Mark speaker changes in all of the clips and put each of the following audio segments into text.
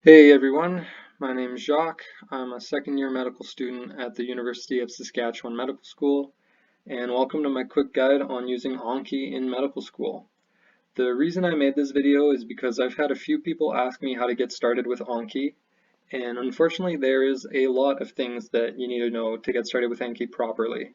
Speaker 1: Hey everyone, my name is Jacques. I'm a second year medical student at the University of Saskatchewan Medical School, and welcome to my quick guide on using Anki in medical school. The reason I made this video is because I've had a few people ask me how to get started with Anki, and unfortunately there is a lot of things that you need to know to get started with Anki properly.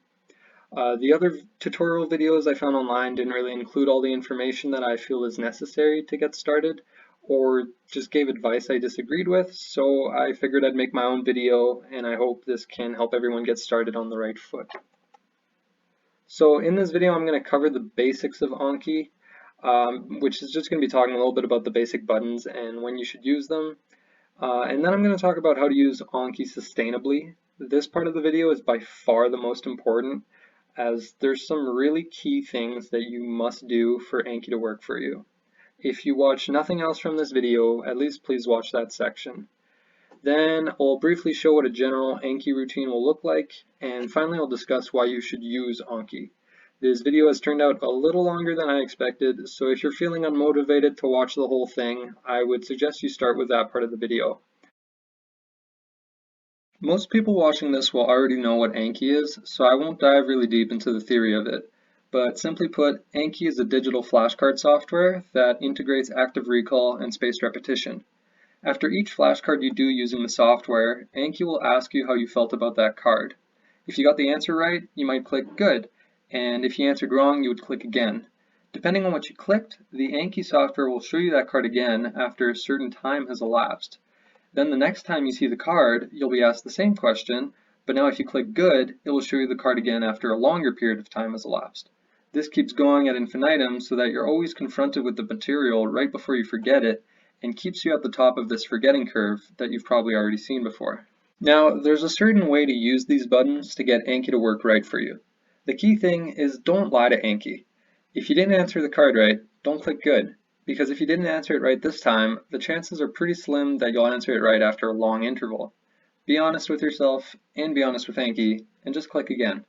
Speaker 1: The other tutorial videos I found online didn't really include all the information that I feel is necessary to get started, or just gave advice I disagreed with, so I figured I'd make my own video, and I hope this can help everyone get started on the right foot. So in this video I'm going to cover the basics of Anki, which is just going to be talking a little bit about the basic buttons and when you should use them. And then I'm going to talk about how to use Anki sustainably. This part of the video is by far the most important, as there's some really key things that you must do for Anki to work for you. If you watch nothing else from this video, at least please watch that section. Then I'll briefly show what a general Anki routine will look like, and finally I'll discuss why you should use Anki. This video has turned out a little longer than I expected, so if you're feeling unmotivated to watch the whole thing, I would suggest you start with that part of the video. Most people watching this will already know what Anki is, so I won't dive really deep into the theory of it. But simply put, Anki is a digital flashcard software that integrates active recall and spaced repetition. After each flashcard you do using the software, Anki will ask you how you felt about that card. If you got the answer right, you might click Good, and if you answered wrong, you would click Again. Depending on what you clicked, the Anki software will show you that card again after a certain time has elapsed. Then the next time you see the card, you'll be asked the same question, but now if you click Good, it will show you the card again after a longer period of time has elapsed. This keeps going ad infinitum so that you're always confronted with the material right before you forget it, and keeps you at the top of this forgetting curve that you've probably already seen before. Now, there's a certain way to use these buttons to get Anki to work right for you. The key thing is don't lie to Anki. If you didn't answer the card right, don't click Good, because if you didn't answer it right this time, the chances are pretty slim that you'll answer it right after a long interval. Be honest with yourself and be honest with Anki, and just click again.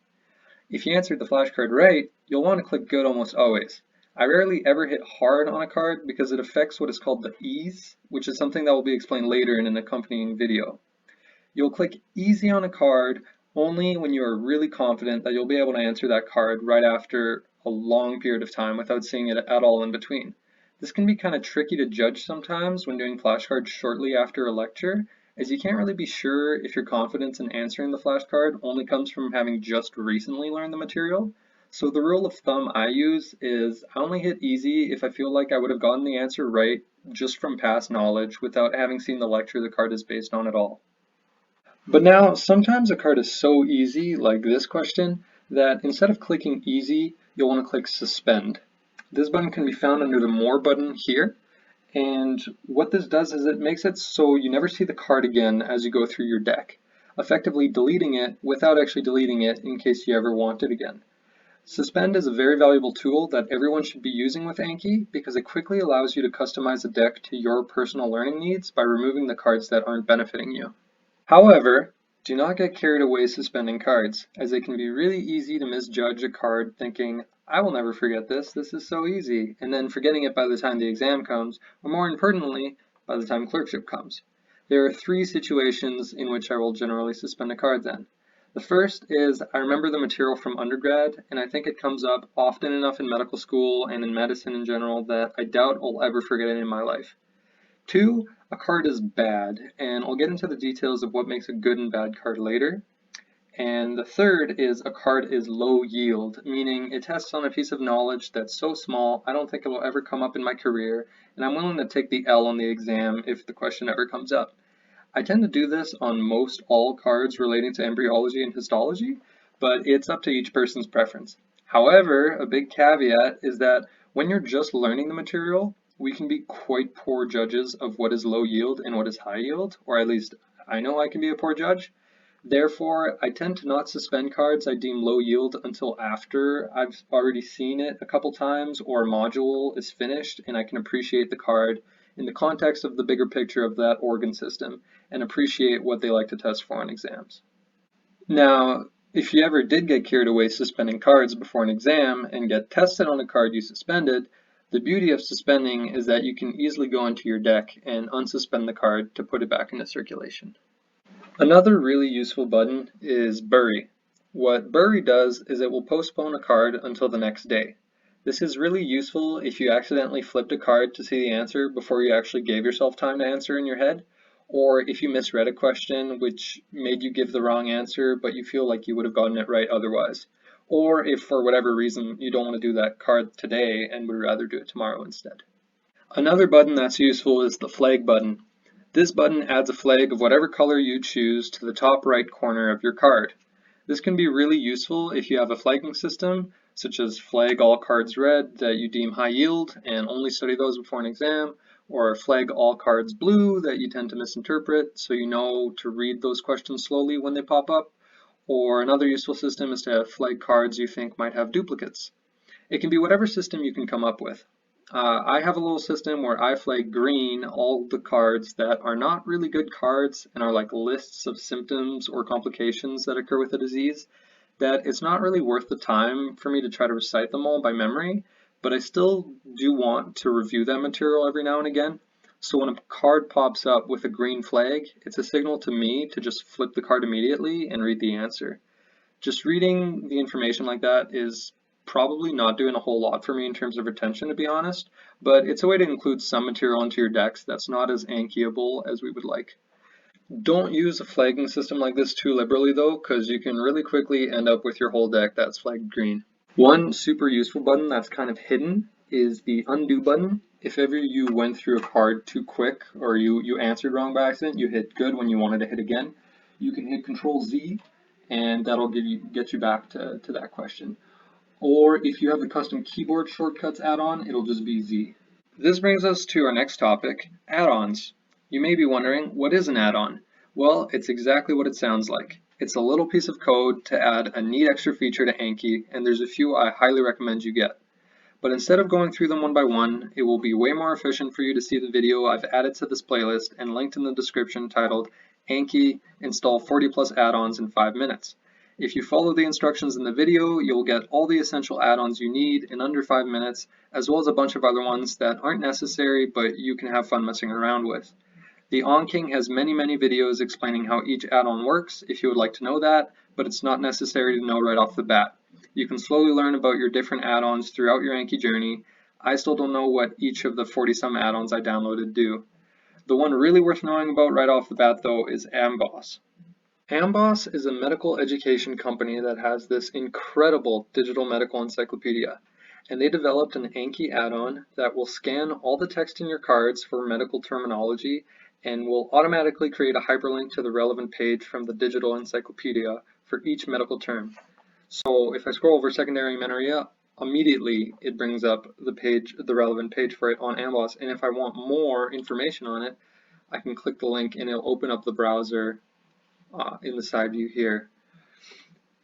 Speaker 1: If you answered the flashcard right, you'll want to click Good almost always. I rarely ever hit hard on a card because it affects what is called the ease, which is something that will be explained later in an accompanying video. You'll click easy on a card only when you are really confident that you'll be able to answer that card right after a long period of time without seeing it at all in between. This can be kind of tricky to judge sometimes when doing flashcards shortly after a lecture, as you can't really be sure if your confidence in answering the flashcard only comes from having just recently learned the material. So the rule of thumb I use is I only hit easy if I feel like I would have gotten the answer right just from past knowledge without having seen the lecture the card is based on at all. But now, sometimes a card is so easy, like this question, that instead of clicking easy, you'll want to click suspend. This button can be found under the more button here, and what this does is it makes it so you never see the card again as you go through your deck, effectively deleting it without actually deleting it in case you ever want it again. Suspend is a very valuable tool that everyone should be using with Anki because it quickly allows you to customize a deck to your personal learning needs by removing the cards that aren't benefiting you. However, do not get carried away suspending cards, as it can be really easy to misjudge a card thinking, I will never forget this is so easy, and then forgetting it by the time the exam comes, or more importantly, by the time clerkship comes. There are three situations in which I will generally suspend a card then. The first is I remember the material from undergrad, and I think it comes up often enough in medical school and in medicine in general that I doubt I'll ever forget it in my life. Two, a card is bad, and I'll get into the details of what makes a good and bad card later. And the third is a card is low yield, meaning it tests on a piece of knowledge that's so small I don't think it will ever come up in my career, and I'm willing to take the L on the exam if the question ever comes up. I tend to do this on most all cards relating to embryology and histology, but it's up to each person's preference. However, a big caveat is that when you're just learning the material, we can be quite poor judges of what is low yield and what is high yield, or at least I know I can be a poor judge. Therefore, I tend to not suspend cards I deem low yield until after I've already seen it a couple times or a module is finished and I can appreciate the card in the context of the bigger picture of that organ system and appreciate what they like to test for on exams. Now, if you ever did get carried away suspending cards before an exam and get tested on a card you suspended, The beauty of suspending is that you can easily go into your deck and unsuspend the card to put it back into circulation. Another really useful button is Bury. What Bury does is it will postpone a card until the next day. This is really useful if you accidentally flipped a card to see the answer before you actually gave yourself time to answer in your head, or if you misread a question which made you give the wrong answer but you feel like you would have gotten it right otherwise, or if for whatever reason you don't want to do that card today and would rather do it tomorrow instead. Another button that's useful is the flag button. This button adds a flag of whatever color you choose to the top right corner of your card. This can be really useful if you have a flagging system, such as flag all cards red that you deem high yield and only study those before an exam, or flag all cards blue that you tend to misinterpret so you know to read those questions slowly when they pop up, or another useful system is to have flag cards you think might have duplicates. It can be whatever system you can come up with. I have a little system where I flag green all the cards that are not really good cards and are like lists of symptoms or complications that occur with a disease, that it's not really worth the time for me to try to recite them all by memory, but I still do want to review that material every now and again. So when a card pops up with a green flag, it's a signal to me to just flip the card immediately and read the answer. Just reading the information like that is probably not doing a whole lot for me in terms of retention, to be honest, but it's a way to include some material into your decks that's not as Ankiable as we would like. Don't use a flagging system like this too liberally though, because you can really quickly end up with your whole deck that's flagged green. One super useful button that's kind of hidden is the undo button. If ever you went through a card too quick or you answered wrong by accident, you hit good when you wanted to hit again, you can hit Control Z and that'll get you back to that question. Or if you have the custom keyboard shortcuts add-on, it'll just be Z. This brings us to our next topic, add-ons. You may be wondering, what is an add-on? Well, it's exactly what it sounds like. It's a little piece of code to add a neat extra feature to Anki, and there's a few I highly recommend you get. But instead of going through them one by one, it will be way more efficient for you to see the video I've added to this playlist and linked in the description titled Anki Install 40 plus add-ons in 5 minutes. If you follow the instructions in the video, you'll get all the essential add-ons you need in under 5 minutes, as well as a bunch of other ones that aren't necessary but you can have fun messing around with. The Anki has many videos explaining how each add-on works if you would like to know that, but it's not necessary to know right off the bat. You can slowly learn about your different add-ons throughout your Anki journey. I still don't know what each of the 40 some add-ons I downloaded do. The one really worth knowing about right off the bat though is Amboss. Amboss is a medical education company that has this incredible digital medical encyclopedia, and they developed an Anki add-on that will scan all the text in your cards for medical terminology and will automatically create a hyperlink to the relevant page from the digital encyclopedia for each medical term. So if I scroll over secondary amenorrhea, immediately it brings up the relevant page for it on Amboss, and if I want more information on it, I can click the link and it'll open up the browser in the side view here.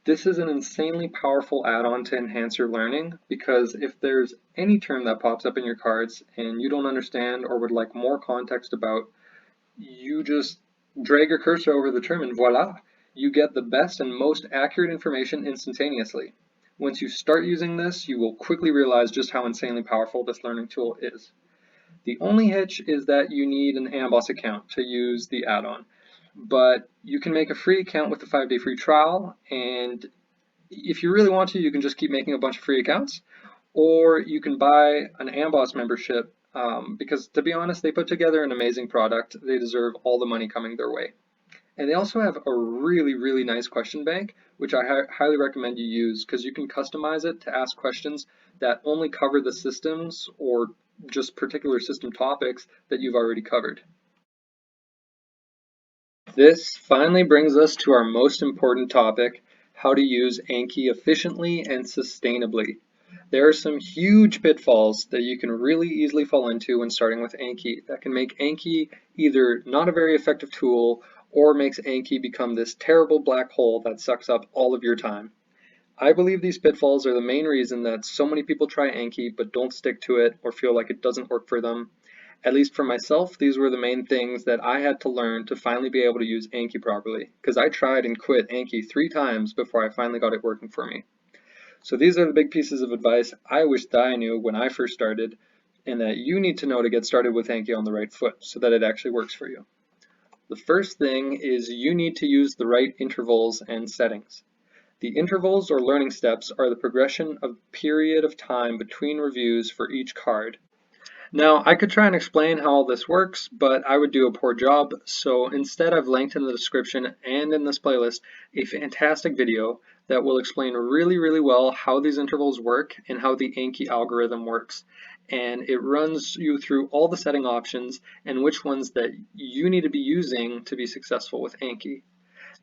Speaker 1: This is an insanely powerful add-on to enhance your learning because if there's any term that pops up in your cards and you don't understand or would like more context about, you just drag your cursor over the term and voila, you get the best and most accurate information instantaneously. Once you start using this, you will quickly realize just how insanely powerful this learning tool is. The only hitch is that you need an Amboss account to use the add-on, but you can make a free account with a 5-day free trial, and if you really want to, you can just keep making a bunch of free accounts, or you can buy an Amboss membership because to be honest, they put together an amazing product. They deserve all the money coming their way. And they also have a really nice question bank, which I highly recommend you use because you can customize it to ask questions that only cover the systems or just particular system topics that you've already covered. This finally brings us to our most important topic, how to use Anki efficiently and sustainably. There are some huge pitfalls that you can really easily fall into when starting with Anki that can make Anki either not a very effective tool or makes Anki become this terrible black hole that sucks up all of your time. I believe these pitfalls are the main reason that so many people try Anki but don't stick to it or feel like it doesn't work for them. At least for myself, these were the main things that I had to learn to finally be able to use Anki properly, because I tried and quit Anki 3 times before I finally got it working for me. So these are the big pieces of advice I wished that I knew when I first started, and that you need to know to get started with Anki on the right foot so that it actually works for you. The first thing is you need to use the right intervals and settings. The intervals or learning steps are the progression of period of time between reviews for each card. Now, I could try and explain how all this works, but I would do a poor job, so instead I've linked in the description and in this playlist a fantastic video that will explain really well how these intervals work and how the Anki algorithm works. And it runs you through all the setting options and which ones that you need to be using to be successful with Anki.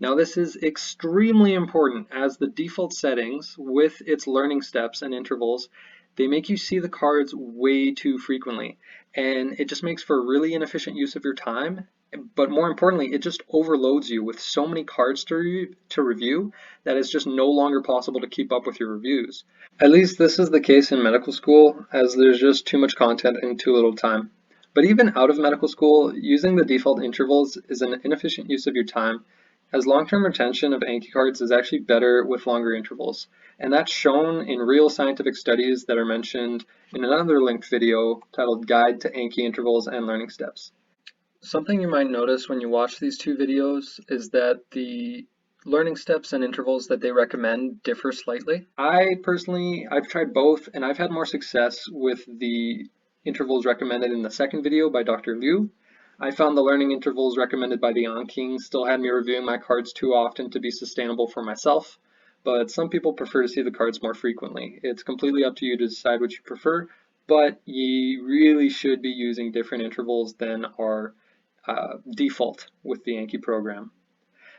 Speaker 1: Now this is extremely important as the default settings with its learning steps and intervals, they make you see the cards way too frequently, and it just makes for a really inefficient use of your time, but more importantly, it just overloads you with so many cards to review that it's just no longer possible to keep up with your reviews. At least this is the case in medical school, as there's just too much content and too little time. But even out of medical school, using the default intervals is an inefficient use of your time, as long-term retention of Anki cards is actually better with longer intervals, and that's shown in real scientific studies that are mentioned in another linked video titled Guide to Anki Intervals and Learning Steps. Something you might notice when you watch these two videos is that the learning steps and intervals that they recommend differ slightly. I've tried both, and I've had more success with the intervals recommended in the second video by Dr. Liu. I found the learning intervals recommended by the Anki still had me reviewing my cards too often to be sustainable for myself, but some people prefer to see the cards more frequently. It's completely up to you to decide what you prefer, but you really should be using different intervals than are default with the Anki program.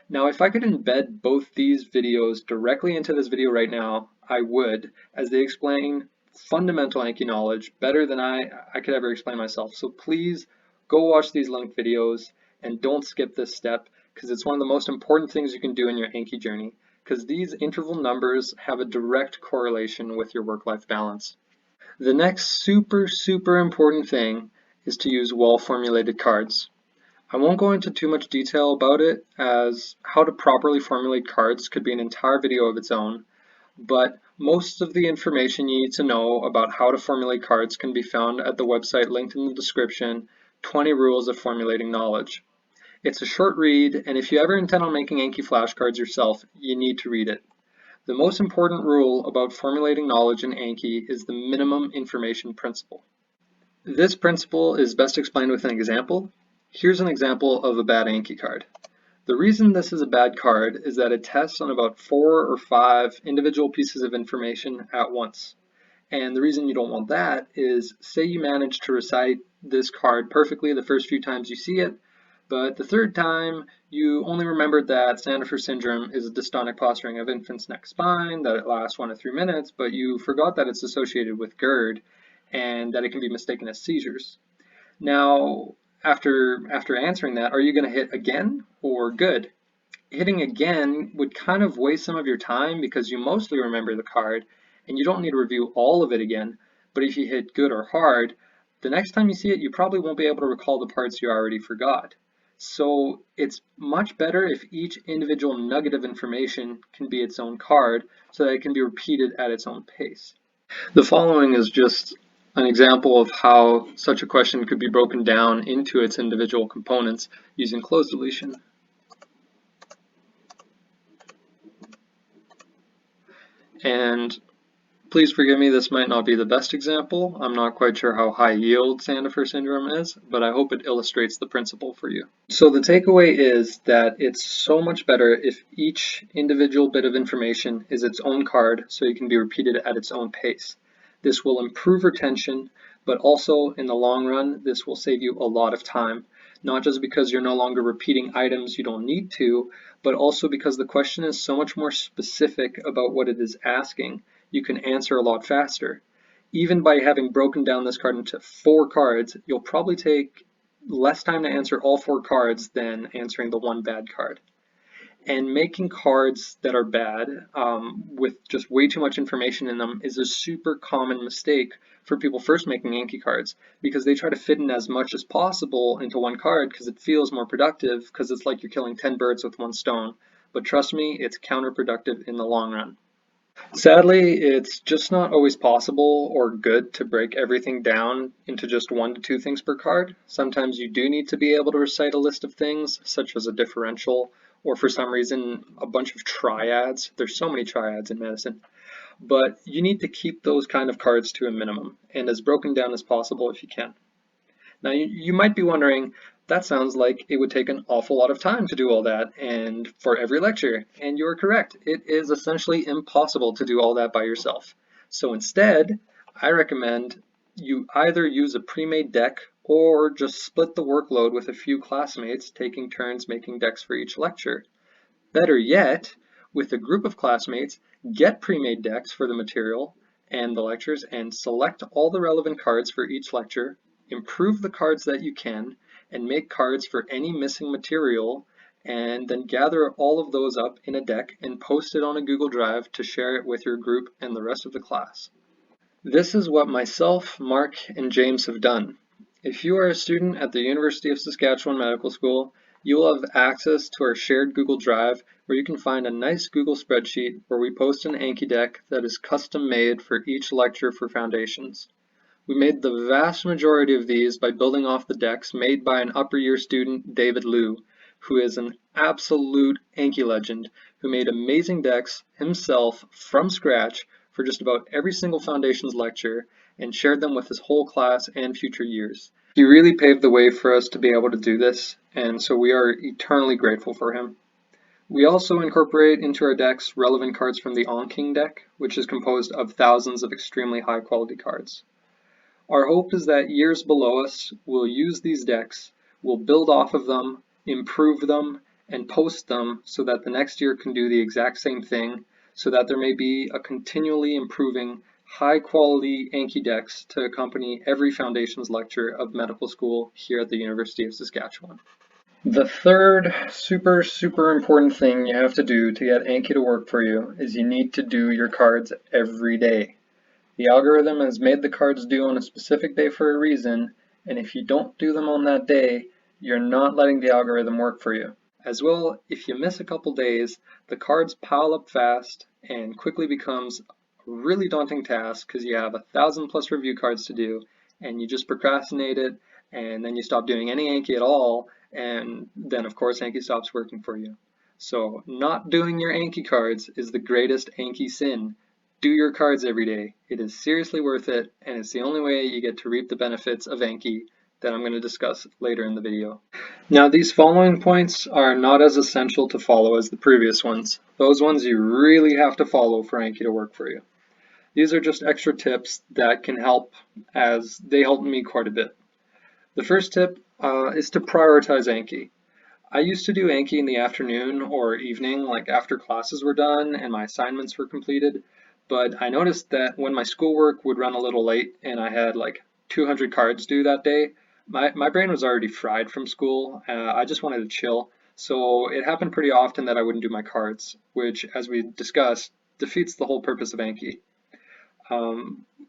Speaker 1: Now, if I could embed both these videos directly into this video right now, I would, as they explain fundamental Anki knowledge better than I could ever explain myself. So please go watch these linked videos and don't skip this step, because it's one of the most important things you can do in your Anki journey, because these interval numbers have a direct correlation with your work-life balance. The next super important thing is to use well-formulated cards. I won't go into too much detail about it, as how to properly formulate cards could be an entire video of its own, but most of the information you need to know about how to formulate cards can be found at the website linked in the description, 20 Rules of Formulating Knowledge. It's a short read, and if you ever intend on making Anki flashcards yourself, you need to read it. The most important rule about formulating knowledge in Anki is the minimum information principle. This principle is best explained with an example. Here's an example of a bad Anki card. The reason this is a bad card is that it tests on about 4 or 5 individual pieces of information at once. And the reason you don't want that is, say you manage to recite this card perfectly the first few times you see it, but the third time you only remembered that Sandifer syndrome is a dystonic posturing of infant's neck spine, that it lasts 1 to 3 minutes, but you forgot that it's associated with GERD and that it can be mistaken as seizures. Now, after answering that, are you going to hit again or good? Hitting again would kind of waste some of your time because you mostly remember the card and you don't need to review all of it again. But if you hit good or hard, the next time you see it, you probably won't be able to recall the parts you already forgot. So it's much better if each individual nugget of information can be its own card so that it can be repeated at its own pace. The following is just an example of how such a question could be broken down into its individual components using close deletion. And please forgive me, this might not be the best example. I'm not quite sure how high yield Sandifer syndrome is, but I hope it illustrates the principle for you. So the takeaway is that it's so much better if each individual bit of information is its own card so it can be repeated at its own pace. This will improve retention, but also in the long run, this will save you a lot of time, not just because you're no longer repeating items you don't need to, but also because the question is so much more specific about what it is asking. You can answer a lot faster. Even by having broken down this card into 4 cards, you'll probably take less time to answer all 4 cards than answering the one bad card. And making cards that are bad with just way too much information in them is a super common mistake for people first making Anki cards, because they try to fit in as much as possible into one card because it feels more productive, because it's like you're killing 10 birds with one stone. But trust me, it's counterproductive in the long run. Sadly, it's just not always possible or good to break everything down into just 1 to 2 things per card. Sometimes you do need to be able to recite a list of things, such as a differential, or for some reason, a bunch of triads. There's so many triads in medicine. But you need to keep those kind of cards to a minimum, and as broken down as possible if you can. Now, you might be wondering, that sounds like it would take an awful lot of time to do all that, and for every lecture. And you're correct, it is essentially impossible to do all that by yourself. So instead, I recommend you either use a pre-made deck or just split the workload with a few classmates taking turns making decks for each lecture. Better yet, with a group of classmates, get pre-made decks for the material and the lectures and select all the relevant cards for each lecture, improve the cards that you can, and make cards for any missing material, and then gather all of those up in a deck and post it on a Google Drive to share it with your group and the rest of the class. This is what myself, Mark, and James have done. If you are a student at the University of Saskatchewan Medical School, you will have access to our shared Google Drive where you can find a nice Google spreadsheet where we post an Anki deck that is custom made for each lecture for foundations. We made the vast majority of these by building off the decks made by an upper year student, David Liu, who is an absolute Anki legend, who made amazing decks himself from scratch for just about every single Foundations lecture and shared them with his whole class and future years. He really paved the way for us to be able to do this, and so we are eternally grateful for him. We also incorporate into our decks relevant cards from the Anki deck, which is composed of thousands of extremely high quality cards. Our hope is that years below us will use these decks, will build off of them, improve them, and post them so that the next year can do the exact same thing, so that there may be a continually improving, high quality Anki decks to accompany every Foundations lecture of medical school here at the University of Saskatchewan. The third super important thing you have to do to get Anki to work for you is you need to do your cards every day. The algorithm has made the cards due on a specific day for a reason, and if you don't do them on that day, you're not letting the algorithm work for you. As well, if you miss a couple days, the cards pile up fast and quickly becomes a really daunting task because you have 1,000+ review cards to do, and you just procrastinate it, and then you stop doing any Anki at all, and then of course Anki stops working for you. So not doing your Anki cards is the greatest Anki sin. Do your cards every day. It is seriously worth it, and it's the only way you get to reap the benefits of Anki that I'm going to discuss later in the video. Now, these following points are not as essential to follow as the previous ones. Those ones you really have to follow for Anki to work for you. These are just extra tips that can help, as they helped me quite a bit. The first tip is to prioritize Anki. I used to do Anki in the afternoon or evening, like after classes were done and my assignments were completed, but I noticed that when my schoolwork would run a little late and I had like 200 cards due that day, my brain was already fried from school. I just wanted to chill, so it happened pretty often that I wouldn't do my cards, which, as we discussed, defeats the whole purpose of Anki.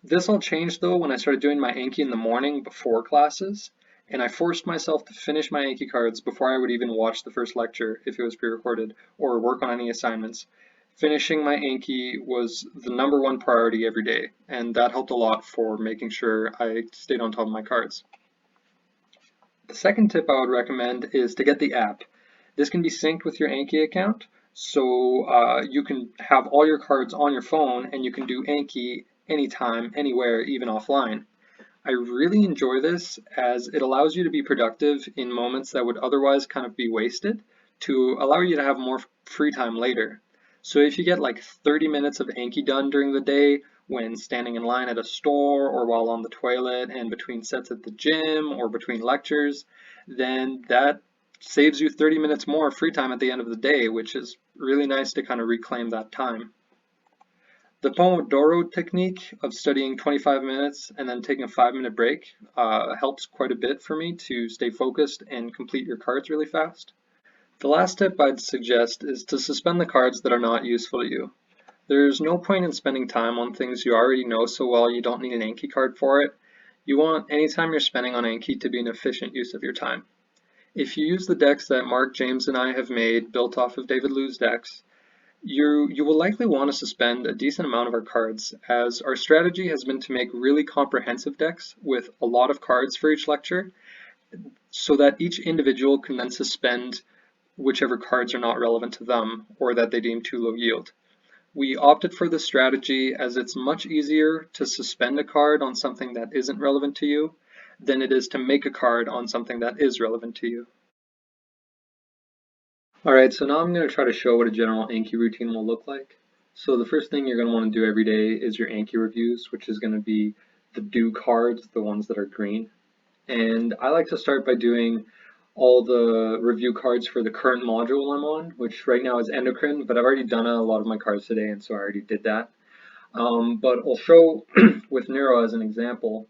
Speaker 1: This all changed though when I started doing my Anki in the morning before classes, and I forced myself to finish my Anki cards before I would even watch the first lecture if it was pre-recorded or work on any assignments. Finishing my Anki was the #1 priority every day, and that helped a lot for making sure I stayed on top of my cards. The second tip I would recommend is to get the app. This can be synced with your Anki account, so you can have all your cards on your phone and you can do Anki anytime, anywhere, even offline. I really enjoy this as it allows you to be productive in moments that would otherwise kind of be wasted to allow you to have more free time later. So if you get like 30 minutes of Anki done during the day when standing in line at a store or while on the toilet and between sets at the gym or between lectures, then that saves you 30 minutes more free time at the end of the day, which is really nice to kind of reclaim that time. The Pomodoro technique of studying 25 minutes and then taking a 5-minute break helps quite a bit for me to stay focused and complete your cards really fast. The last tip I'd suggest is to suspend the cards that are not useful to you. There's no point in spending time on things you already know so well you don't need an Anki card for it. You want any time you're spending on Anki to be an efficient use of your time. If you use the decks that Mark, James, and I have made built off of David Liu's decks, You will likely want to suspend a decent amount of our cards, as our strategy has been to make really comprehensive decks with a lot of cards for each lecture, so that each individual can then suspend whichever cards are not relevant to them or that they deem too low yield. We opted for this strategy as it's much easier to suspend a card on something that isn't relevant to you than it is to make a card on something that is relevant to you. Alright, so now I'm going to try to show what a general Anki routine will look like. So the first thing you're going to want to do every day is your Anki reviews, which is going to be the do cards, the ones that are green. And I like to start by doing all the review cards for the current module I'm on, which right now is endocrine, but I've already done a lot of my cards today, and so I already did that. But I'll show with neuro as an example.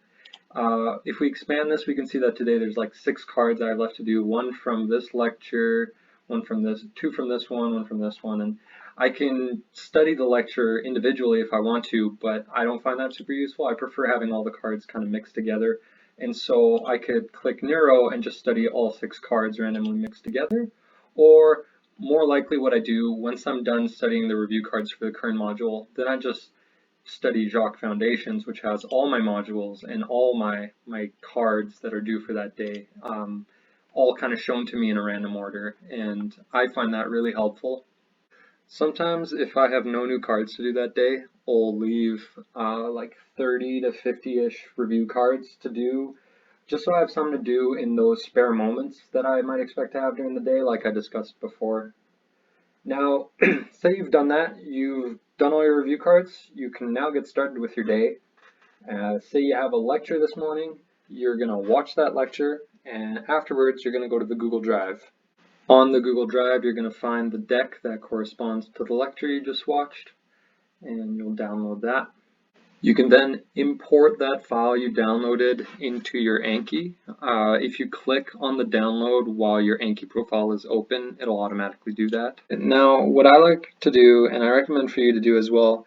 Speaker 1: If we expand this, we can see that today there's like 6 cards I have left to do. One from this lecture, one from this, 2 from this one from this one, and I can study the lecture individually if I want to, but I don't find that super useful. I prefer having all the cards kind of mixed together, and so I could click neuro and just study all 6 cards randomly mixed together, or more likely what I do once I'm done studying the review cards for the current module, then I just study Jacques Foundations, which has all my modules and all my cards that are due for that day, all kind of shown to me in a random order, and I find that really helpful. Sometimes if I have no new cards to do that day, I'll leave like 30 to 50-ish review cards to do, just so I have something to do in those spare moments that I might expect to have during the day, like I discussed before. Now, say you've done that, you've done all your review cards, you can now get started with your day. Say you have a lecture this morning, you're going to watch that lecture, and afterwards you're going to go to the Google Drive. On the Google Drive, you're going to find the deck that corresponds to the lecture you just watched, and you'll download that. You can then import that file you downloaded into your Anki. If you click on the download while your Anki profile is open, it'll automatically do that. Now, what I like to do, and I recommend for you to do as well,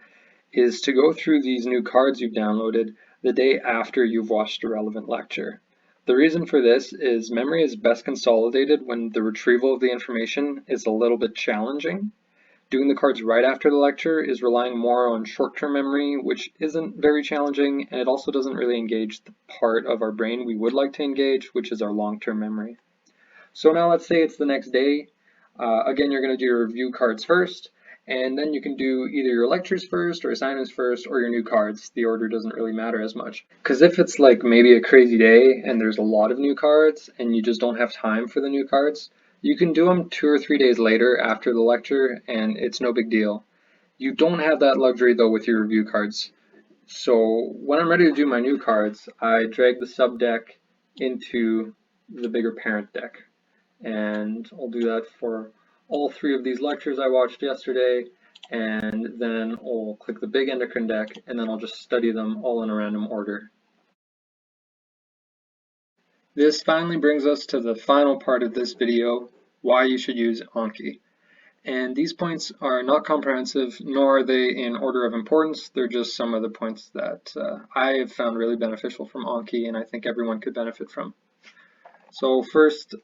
Speaker 1: is to go through these new cards you've downloaded the day after you've watched a relevant lecture. The reason for this is memory is best consolidated when the retrieval of the information is a little bit challenging. Doing the cards right after the lecture is relying more on short-term memory, which isn't very challenging, and it also doesn't really engage the part of our brain we would like to engage, which is our long-term memory. So now let's say it's the next day. Again, you're going to do your review cards first, and then you can do either your lectures first or assignments first or your new cards. The order doesn't really matter as much. Because if it's like maybe a crazy day and there's a lot of new cards and you just don't have time for the new cards, you can do them 2 or 3 days later after the lecture, and it's no big deal. You don't have that luxury though with your review cards. So when I'm ready to do my new cards, I drag the sub deck into the bigger parent deck. And I'll do that for all 3 of these lectures I watched yesterday, and then I'll click the big endocrine deck, and then I'll just study them all in a random order. This finally brings us to the final part of this video, why you should use Anki. And these points are not comprehensive, nor are they in order of importance. They're just some of the points that I have found really beneficial from Anki, and I think everyone could benefit from. So first,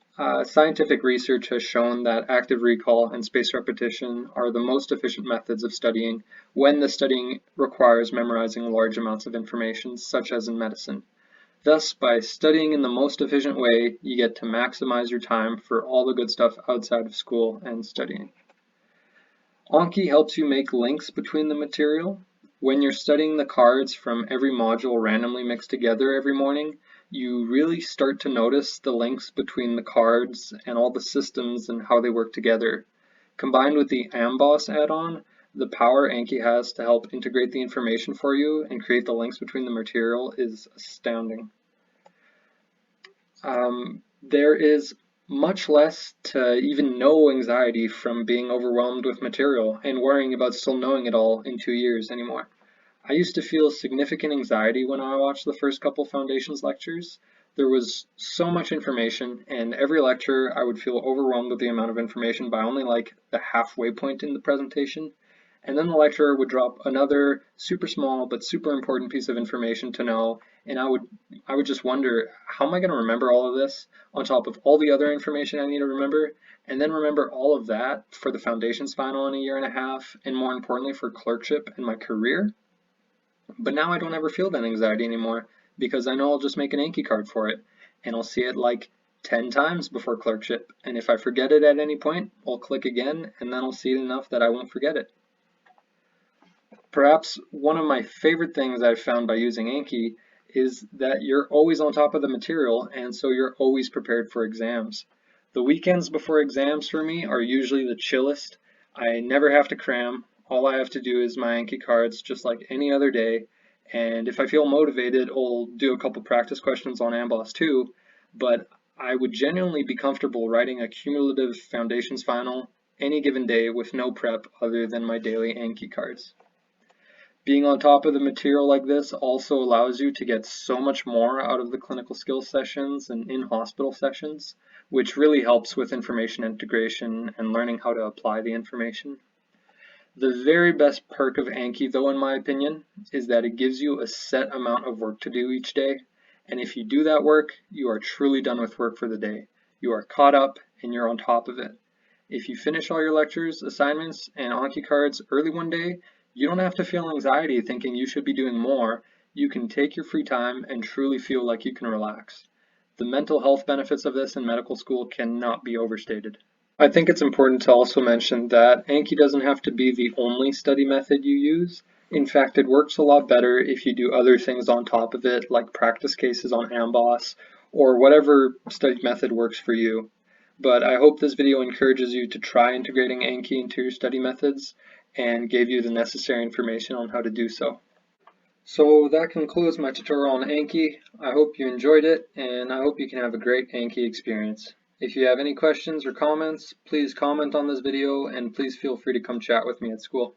Speaker 1: scientific research has shown that active recall and spaced repetition are the most efficient methods of studying when the studying requires memorizing large amounts of information, such as in medicine. Thus, by studying in the most efficient way, you get to maximize your time for all the good stuff outside of school and studying. Anki helps you make links between the material. When you're studying the cards from every module randomly mixed together every morning, you really start to notice the links between the cards and all the systems and how they work together. Combined with the Amboss add-on, the power Anki has to help integrate the information for you and create the links between the material is astounding. There is much less to even know anxiety from being overwhelmed with material and worrying about still knowing it all in 2 years anymore. I used to feel significant anxiety when I watched the first couple Foundations lectures. There was so much information, and every lecture I would feel overwhelmed with the amount of information by only like the halfway point in the presentation. And then the lecturer would drop another super small but super important piece of information to know, and I would just wonder, how am I going to remember all of this on top of all the other information I need to remember? and then remember all of that for the foundations final in a year and a half, and more importantly for clerkship and my career. But now I don't ever feel that anxiety anymore because I know I'll just make an Anki card for it, and I'll see it like 10 times before clerkship, and if I forget it at any point, I'll click again, and then I'll see it enough that I won't forget it. Perhaps one of my favorite things I've found by using Anki is that you're always on top of the material, and so you're always prepared for exams. The weekends before exams for me are usually the chillest. I never have to cram. All I have to do is my Anki cards just like any other day, and if I feel motivated, I'll do a couple practice questions on Amboss too, but I would genuinely be comfortable writing a cumulative foundations final any given day with no prep other than my daily Anki cards. Being on top of the material like this also allows you to get so much more out of the clinical skills sessions and in-hospital sessions, which really helps with information integration and learning how to apply the information. The very best perk of Anki, though, in my opinion, is that it gives you a set amount of work to do each day, and if you do that work, you are truly done with work for the day. You are caught up and you're on top of it. If you finish all your lectures, assignments, and Anki cards early one day, you don't have to feel anxiety thinking you should be doing more. You can take your free time and truly feel like you can relax. The mental health benefits of this in medical school cannot be overstated. I think it's important to also mention that Anki doesn't have to be the only study method you use. In fact, it works a lot better if you do other things on top of it, like practice cases on Amboss, or whatever study method works for you. But I hope this video encourages you to try integrating Anki into your study methods and gave you the necessary information on how to do so. So that concludes my tutorial on Anki. I hope you enjoyed it, and I hope you can have a great Anki experience. If you have any questions or comments, please comment on this video, and please feel free to come chat with me at school.